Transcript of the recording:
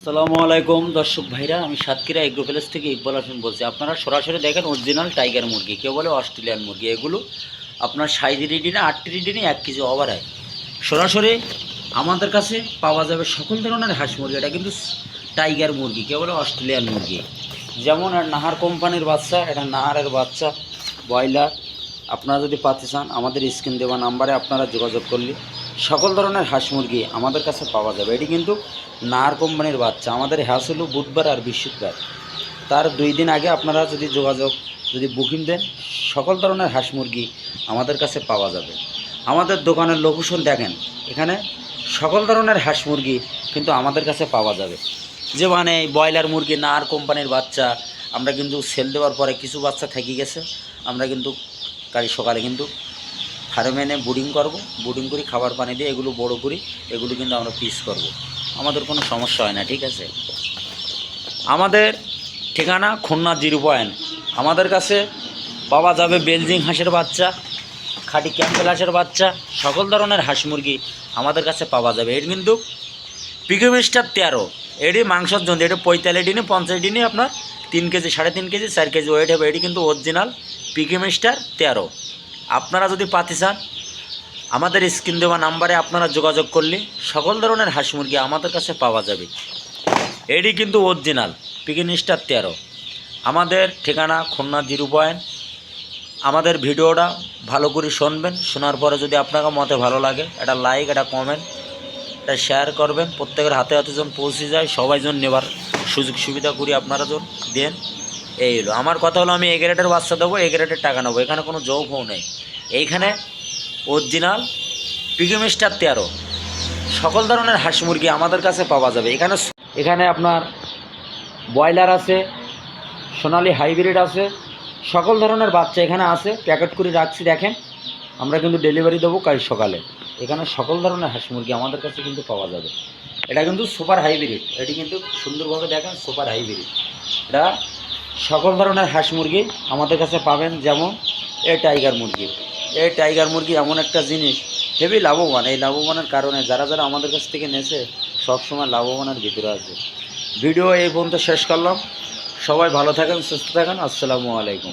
আসসালামু আলাইকুম দর্শক ভাইরা, আমি সাতক্ষীরা এগ্রো প্যালেস থেকে ইকবাল হোসেন বলছি। আপনারা সরাসরি দেখেন অরিজিনাল টাইগার মুরগি, কেউ বলে অস্ট্রেলিয়ান মুরগি। এগুলো আপনার 7 রিডিনে 8 রিডিনে 1 কেজি ওভার হয়। সরাসরি আমাদের কাছে পাওয়া যাবে সকল ধরনের হাঁস মুরগি। এটা কিন্তু টাইগার মুরগি, কেউ বলে অস্ট্রেলিয়ান মুরগি। যেমন নাহার কোম্পানির বাচ্চা, এটা নাহারের বাচ্চা ব্রয়লার। আপনারা যদি পাতে চান আমাদের স্ক্রিন দেওয়া নাম্বারে আপনারা যোগাযোগ করলে সকল ধরনের হাঁস মুরগি আমাদের কাছে পাওয়া যাবে। এটি কিন্তু নাহার কোম্পানির বাচ্চা। আমাদের হ্যাস হলো বুধবার আর বৃহস্পতিবার, তার 2 দিন আগে আপনারা যদি বুকিং দেন সকল ধরনের হাঁস মুরগি আমাদের কাছে পাওয়া যাবে। আমাদের দোকানের লোকেশন দেখেন, এখানে সকল ধরনের হাঁস মুরগি কিন্তু আমাদের কাছে পাওয়া যাবে। যে মানে ব্রয়লার মুরগি নাহার কোম্পানির বাচ্চা আমরা কিন্তু সেল দেওয়ার পরে কিছু বাচ্চা থেকে গেছে, আমরা কিন্তু কাল সকালে কিন্তু ফার্মে এনে বুডিং করব, বুডিং করি খাবার পানি দিয়ে এগুলো বড় করি, এগুলো কিন্তু আমরা পিস করব। আমাদের কোনো সমস্যা হয় না, ঠিক আছে। আমাদের ঠিকানা খুলনা 0 পয়েন্ট। আমাদের কাছে পাওয়া যাবে বেলজিং হাঁসের বাচ্চা, খাঁটি ক্যাম্পেল হাঁসের বাচ্চা, সকল ধরনের হাঁস মুরগি আমাদের কাছে পাওয়া যাবে। এর কিন্তু পিকোমিস্টার 13, এটি মাংসের জন্য, এটি 45 দিনে 50 দিনে আপনার 3 কেজি 3.5 কেজি 4 কেজি ওয়েট হবে। এটি কিন্তু অরিজিনাল পিকোমিস্টার 13। আপনারা যদি পাতে চান আমাদের স্ক্রিন দেওয়া নাম্বারে আপনারা যোগাযোগ করলে সকল ধরনের হাঁস মুরগি আমাদের কাছে পাওয়া যাবে। এটি কিন্তু অরিজিনাল পিকোমিস্টার 13। আমাদের ঠিকানা খুলনা 0 পয়েন্ট। আমাদের ভিডিওটা ভালো করে শুনবেন, শোনার পরে যদি আপনাকে মতে ভালো লাগে একটা লাইক, একটা কমেন্ট, এটা শেয়ার করবেন। প্রত্যেকের হাতে হাতে যখন পৌঁছে যায় সবাই যেন নেবার সুযোগ সুবিধা করি আপনারা যখন দেন। এই হলো আমার কথা। হলো আমি এ গ্রেডের বাচ্চা দেবো, এ গ্রেডের টাকা নেবো, এখানে কোনো জৌ ফৌ নেই। এইখানে অরিজিনাল পিকোমিস্টার 13 সকল ধরনের হাঁস মুরগি আমাদের কাছে পাওয়া যাবে। এখানে আপনার ব্রয়লার আছে, সোনালি হাইব্রিড আছে, সকল ধরনের বাচ্চা এখানে আছে। প্যাকেট করে রাখছি দেখেন, আমরা কিন্তু ডেলিভারি দেবো কাল সকালে। এখানে সকল ধরনের হাঁস মুরগি আমাদের কাছে কিন্তু পাওয়া যাবে। এটা কিন্তু সুপার হাইব্রিড, এটি কিন্তু সুন্দরভাবে দেখেন সুপার হাইব্রিড। এটা সকল ধরনের হাঁস মুরগি আমাদের কাছে পাবেন। যেমন এই টাইগার মুরগি এমন একটা জিনিস হেভি লাভবান। এই লাভবানের কারণে যারা আমাদের কাছ থেকে নেছে সবসময় লাভবানের ভিতরে আছে। ভিডিও এই পর্যন্ত শেষ করলাম। সবাই ভালো থাকেন, সুস্থ থাকেন। আসসালামু আলাইকুম।